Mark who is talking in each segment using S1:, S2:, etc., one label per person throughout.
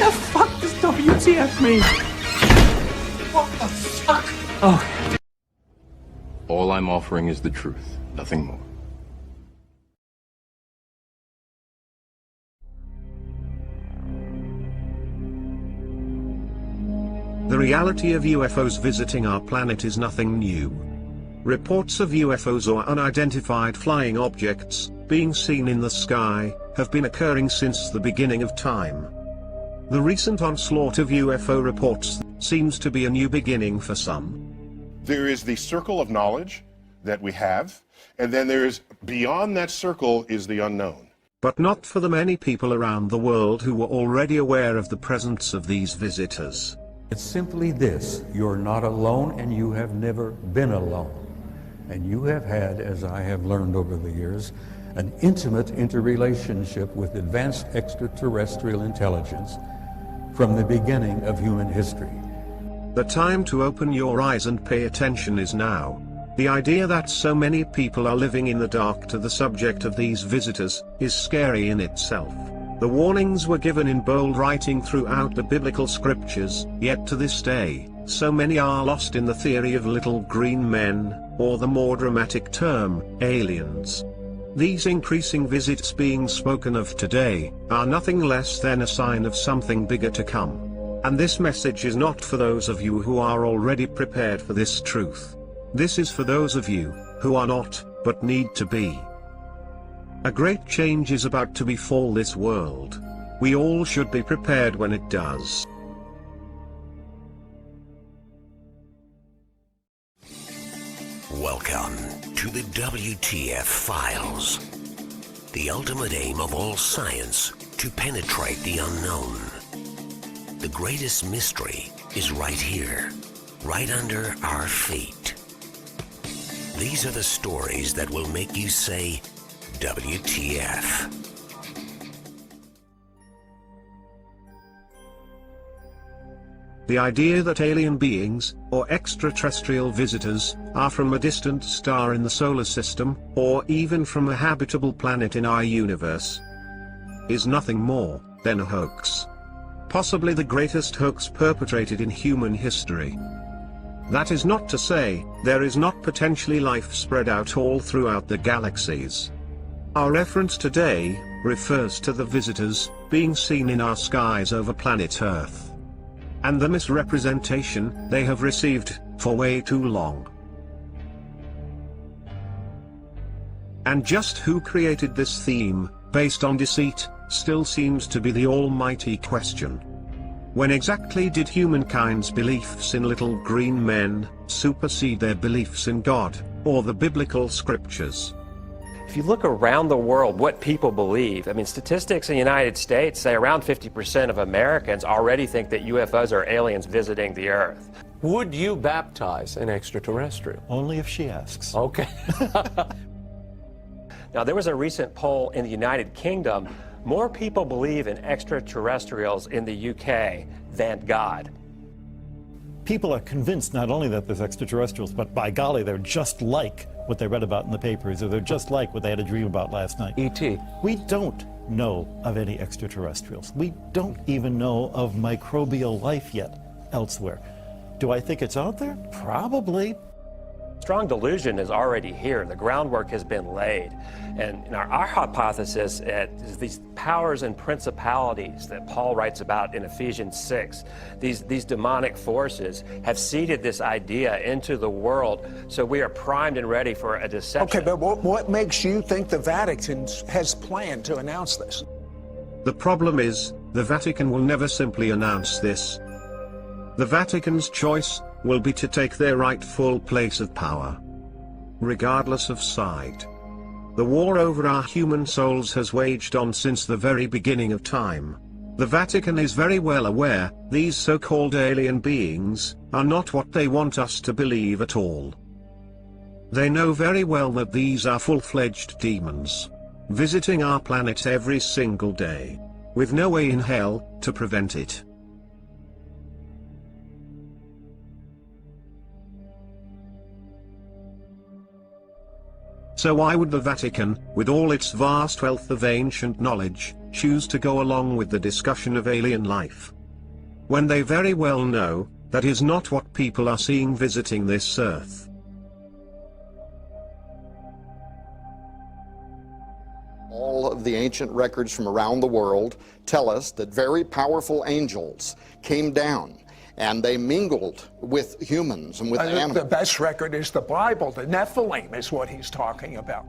S1: the fuck does WTF mean? What the fuck? Oh.
S2: All I'm offering is the truth, nothing more.
S3: The reality of UFOs visiting our planet is nothing new. Reports of UFOs or unidentified flying objects being seen in the sky have been occurring since the beginning of time. The recent onslaught of UFO reports seems to be a new beginning for some.
S4: There is the circle of knowledge that we have, and then there is, beyond that circle is the unknown.
S3: But not for the many people around the world who were already aware of the presence of these visitors.
S5: It's simply this: you're not alone, and you have never been alone. And you have had, as I have learned over the years, an intimate interrelationship with advanced extraterrestrial intelligence from the beginning of human history.
S3: The time to open your eyes and pay attention is now. The idea that so many people are living in the dark to the subject of these visitors is scary in itself. The warnings were given in bold writing throughout the biblical scriptures, yet to this day, so many are lost in the theory of little green men, or the more dramatic term, aliens. These increasing visits being spoken of today, are nothing less than a sign of something bigger to come. And this message is not for those of you who are already prepared for this truth. This is for those of you who are not, but need to be. A great change is about to befall this world. We all should be prepared when it does.
S6: Welcome to the WTF Files. The ultimate aim of all science, to penetrate the unknown. The greatest mystery is right here, right under our feet. These are the stories that will make you say, WTF.
S3: The idea that alien beings, or extraterrestrial visitors, are from a distant star in the solar system, or even from a habitable planet in our universe, is nothing more than a hoax. Possibly the greatest hoax perpetrated in human history. That is not to say there is not potentially life spread out all throughout the galaxies. Our reference today refers to the visitors being seen in our skies over planet Earth, and the misrepresentation they have received for way too long. And just who created this theme, based on deceit, still seems to be the almighty question. When exactly did humankind's beliefs in little green men supersede their beliefs in God, or the biblical scriptures?
S7: If you look around the world, what people believe, I mean, statistics in the United States say around 50% of Americans already think that UFOs are aliens visiting the Earth.
S8: Would you baptize an extraterrestrial?
S9: Only if she asks.
S8: Okay.
S7: Now, there was a recent poll in the United Kingdom. More people believe in extraterrestrials in the UK than God.
S9: People are convinced not only that there's extraterrestrials, but by golly, they're just like what they read about in the papers, or they're just like what they had a dream about last night.
S8: E.T.
S9: We don't know of any extraterrestrials. We don't even know of microbial life yet elsewhere. Do I think it's out there? Probably.
S7: Strong delusion is already here. The groundwork has been laid. And our hypothesis is these powers and principalities that Paul writes about in Ephesians 6, these demonic forces have seeded this idea into the world, so we are primed and ready for a deception.
S10: Okay, but what makes you think the Vatican has planned to announce this?
S3: The problem is, the Vatican will never simply announce this. The Vatican's choice will be to take their rightful place of power, regardless of side. The war over our human souls has waged on since the very beginning of time. The Vatican is very well aware these so-called alien beings are not what they want us to believe at all. They know very well that these are full-fledged demons, visiting our planet every single day, with no way in hell to prevent it. So why would the Vatican, with all its vast wealth of ancient knowledge, choose to go along with the discussion of alien life, when they very well know that is not what people are seeing visiting this earth.
S11: All of the ancient records from around the world tell us that very powerful angels came down and they mingled with humans and with animals.
S10: The best record is the Bible. The Nephilim is what he's talking about.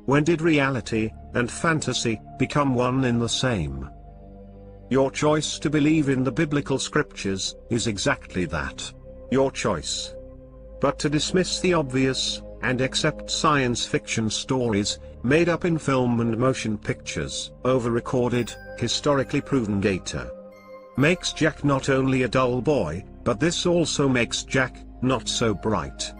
S3: When did reality and fantasy become one in the same? Your choice to believe in the biblical scriptures is exactly that. Your choice. But to dismiss the obvious and accept science fiction stories made up in film and motion pictures over recorded, historically proven data makes Jack not only a dull boy, but this also makes Jack not so bright.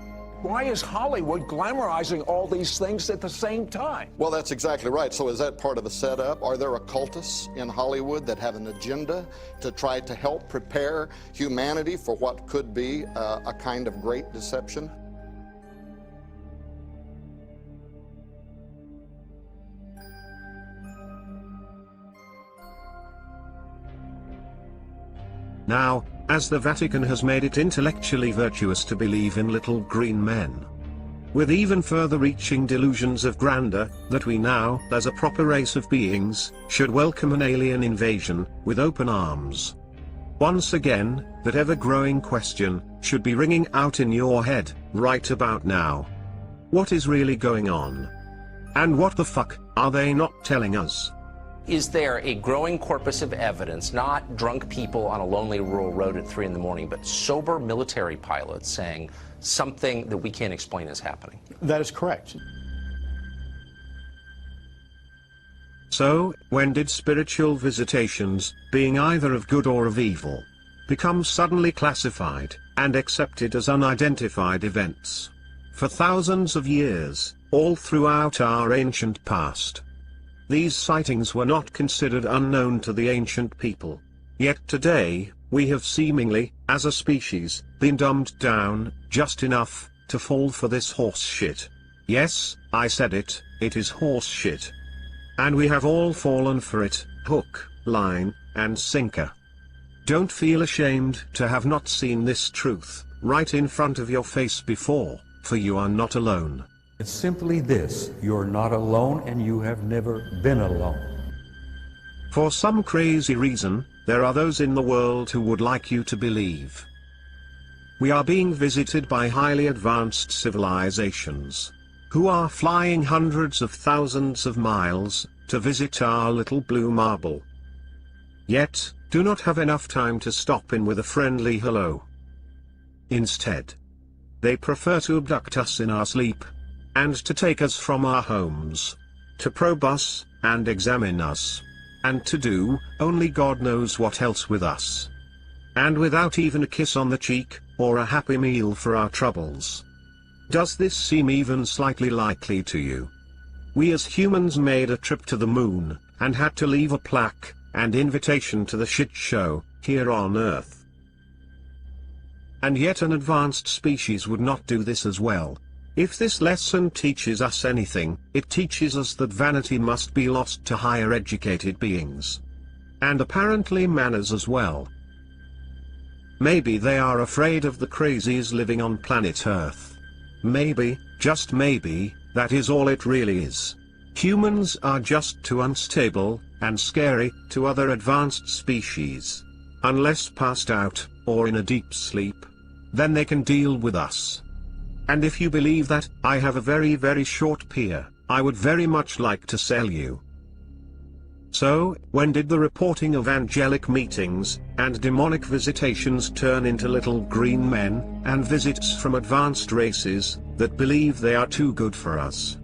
S10: Why is Hollywood glamorizing all these things at the same time?
S11: Well, that's exactly right. So is that part of the setup? Are there occultists in Hollywood that have an agenda to try to help prepare humanity for what could be a kind of great deception?
S3: Now, as the Vatican has made it intellectually virtuous to believe in little green men, with even further reaching delusions of grandeur, that we now, as a proper race of beings, should welcome an alien invasion with open arms. Once again, that ever-growing question should be ringing out in your head, right about now. What is really going on? And what the fuck are they not telling us?
S12: Is there a growing corpus of evidence, not drunk people on a lonely rural road at 3 in the morning, but sober military pilots saying something that we can't explain is happening?
S9: That is correct.
S3: So, when did spiritual visitations, being either of good or of evil, become suddenly classified and accepted as unidentified events? For thousands of years, all throughout our ancient past, these sightings were not considered unknown to the ancient people. Yet today, we have seemingly, as a species, been dumbed down just enough to fall for this horse shit. Yes, I said it is horse shit. And we have all fallen for it, hook, line, and sinker. Don't feel ashamed to have not seen this truth right in front of your face before, for you are not alone.
S5: It's simply this: you're not alone and you have never been alone.
S3: For some crazy reason, there are those in the world who would like you to believe. We are being visited by highly advanced civilizations, who are flying hundreds of thousands of miles to visit our little blue marble. Yet, do not have enough time to stop in with a friendly hello. Instead, they prefer to abduct us in our sleep, and to take us from our homes, to probe us, and examine us, and to do only God knows what else with us. And without even a kiss on the cheek, or a happy meal for our troubles. Does this seem even slightly likely to you? We as humans made a trip to the moon, and had to leave a plaque and invitation to the shit show here on Earth. And yet an advanced species would not do this as well. If this lesson teaches us anything, it teaches us that vanity must be lost to higher educated beings. And apparently manners as well. Maybe they are afraid of the crazies living on planet Earth. Maybe, just maybe, that is all it really is. Humans are just too unstable and scary to other advanced species. Unless passed out, or in a deep sleep, then they can deal with us. And if you believe that, I have a very, very short peer I would very much like to sell you. So, when did the reporting of angelic meetings and demonic visitations turn into little green men and visits from advanced races that believe they are too good for us?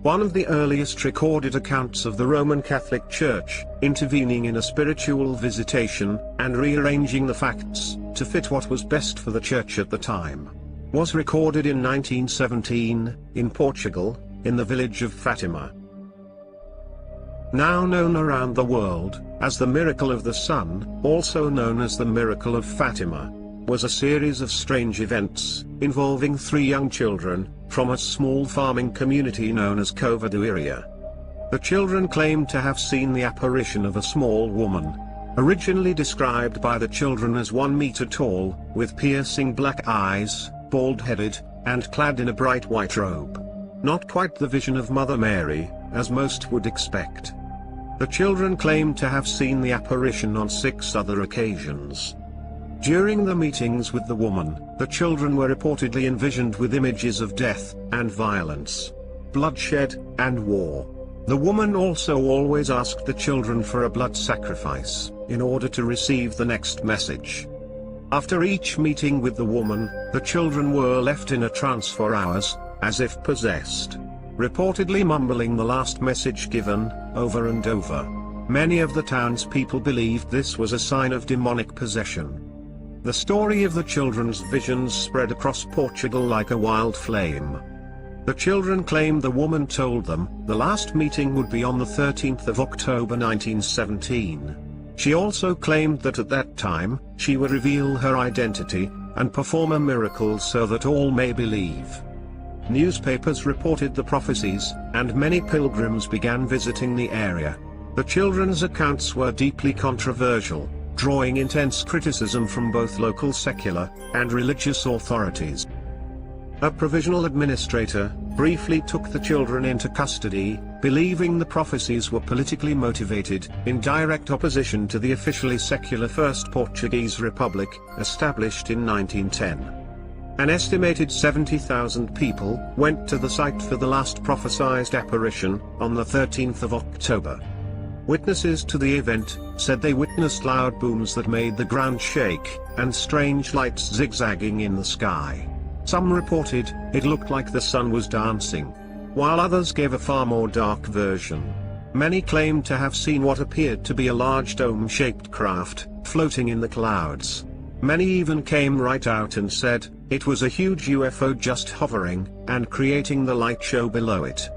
S3: One of the earliest recorded accounts of the Roman Catholic Church intervening in a spiritual visitation and rearranging the facts to fit what was best for the church at the time was recorded in 1917, in Portugal, in the village of Fatima. Now known around the world as the Miracle of the Sun, also known as the Miracle of Fatima, was a series of strange events involving 3 young children from a small farming community known as Cova do Iria. The children claimed to have seen the apparition of a small woman, originally described by the children as 1 meter tall, with piercing black eyes, bald-headed, and clad in a bright white robe. Not quite the vision of Mother Mary, as most would expect. The children claimed to have seen the apparition on 6 other occasions. During the meetings with the woman, the children were reportedly envisioned with images of death, and violence, bloodshed, and war. The woman also always asked the children for a blood sacrifice, in order to receive the next message. After each meeting with the woman, the children were left in a trance for hours, as if possessed, reportedly mumbling the last message given, over and over. Many of the townspeople believed this was a sign of demonic possession. The story of the children's visions spread across Portugal like a wild flame. The children claimed the woman told them the last meeting would be on the 13th of October 1917. She also claimed that at that time, she would reveal her identity, and perform a miracle so that all may believe. Newspapers reported the prophecies, and many pilgrims began visiting the area. The children's accounts were deeply controversial, drawing intense criticism from both local secular and religious authorities. A provisional administrator briefly took the children into custody, believing the prophecies were politically motivated, in direct opposition to the officially secular First Portuguese Republic, established in 1910. An estimated 70,000 people went to the site for the last prophesied apparition, on the 13th of October. Witnesses to the event said they witnessed loud booms that made the ground shake, and strange lights zigzagging in the sky. Some reported it looked like the sun was dancing, while others gave a far more dark version. Many claimed to have seen what appeared to be a large dome-shaped craft, floating in the clouds. Many even came right out and said it was a huge UFO just hovering, and creating the light show below it.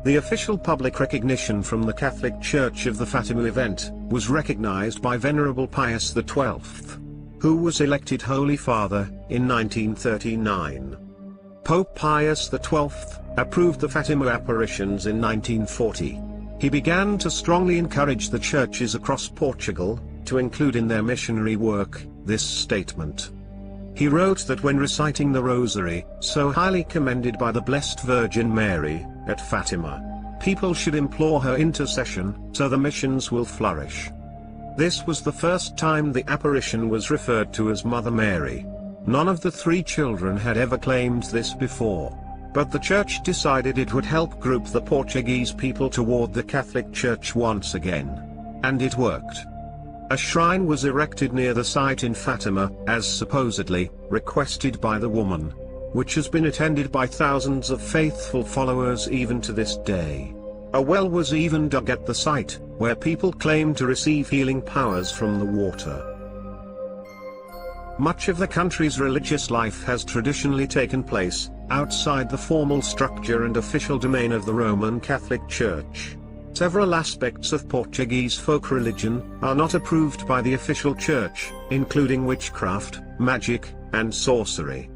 S3: The official public recognition from the Catholic Church of the Fatima event was recognized by Venerable Pius XII, who was elected Holy Father in 1939. Pope Pius XII approved the Fatima apparitions in 1940. He began to strongly encourage the churches across Portugal to include in their missionary work this statement. He wrote that when reciting the Rosary, so highly commended by the Blessed Virgin Mary, at Fatima, people should implore her intercession, so the missions will flourish. This was the first time the apparition was referred to as Mother Mary. None of the 3 children had ever claimed this before. But the church decided it would help group the Portuguese people toward the Catholic Church once again. And it worked. A shrine was erected near the site in Fatima, as supposedly requested by the woman, which has been attended by thousands of faithful followers even to this day. A well was even dug at the site, where people claim to receive healing powers from the water. Much of the country's religious life has traditionally taken place outside the formal structure and official domain of the Roman Catholic Church. Several aspects of Portuguese folk religion are not approved by the official church, including witchcraft, magic, and sorcery.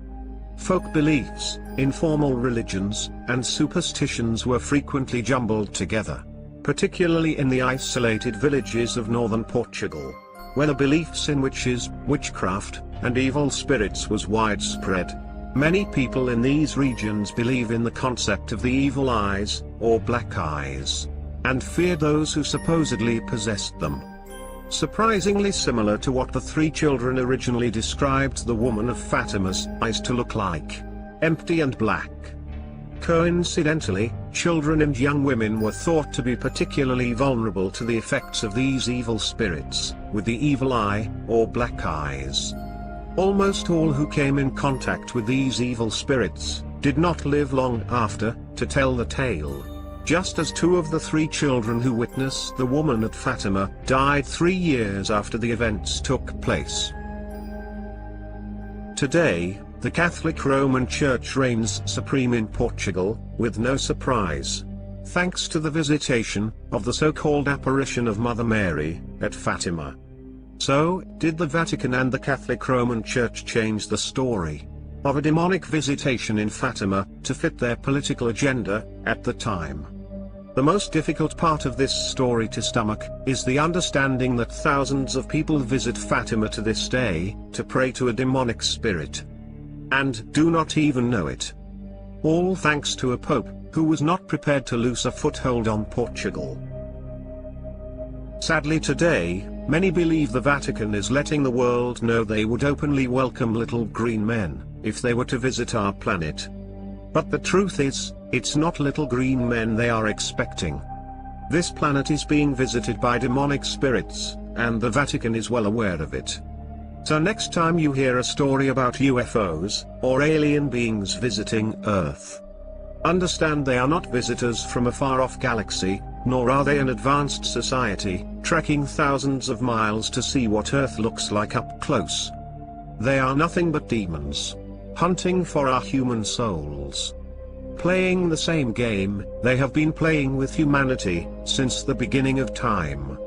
S3: Folk beliefs, informal religions, and superstitions were frequently jumbled together, particularly in the isolated villages of northern Portugal, where the beliefs in witches, witchcraft, and evil spirits was widespread. Many people in these regions believe in the concept of the evil eyes, or black eyes, and fear those who supposedly possessed them. Surprisingly similar to what the 3 children originally described the woman of Fatima's eyes to look like. Empty and black. Coincidentally, children and young women were thought to be particularly vulnerable to the effects of these evil spirits, with the evil eye, or black eyes. Almost all who came in contact with these evil spirits did not live long after to tell the tale. Just as 2 of the 3 children who witnessed the woman at Fatima died 3 years after the events took place. Today, the Catholic Roman Church reigns supreme in Portugal, with no surprise, thanks to the visitation of the so-called apparition of Mother Mary at Fatima. So, did the Vatican and the Catholic Roman Church change the story of a demonic visitation in Fatima to fit their political agenda at the time? The most difficult part of this story to stomach is the understanding that thousands of people visit Fatima to this day to pray to a demonic spirit, and do not even know it. All thanks to a pope who was not prepared to lose a foothold on Portugal. Sadly today, many believe the Vatican is letting the world know they would openly welcome little green men if they were to visit our planet. But the truth is, it's not little green men they are expecting. This planet is being visited by demonic spirits, and the Vatican is well aware of it. So next time you hear a story about UFOs, or alien beings visiting Earth, understand they are not visitors from a far-off galaxy, nor are they an advanced society, trekking thousands of miles to see what Earth looks like up close. They are nothing but demons, hunting for our human souls. Playing the same game they have been playing with humanity since the beginning of time.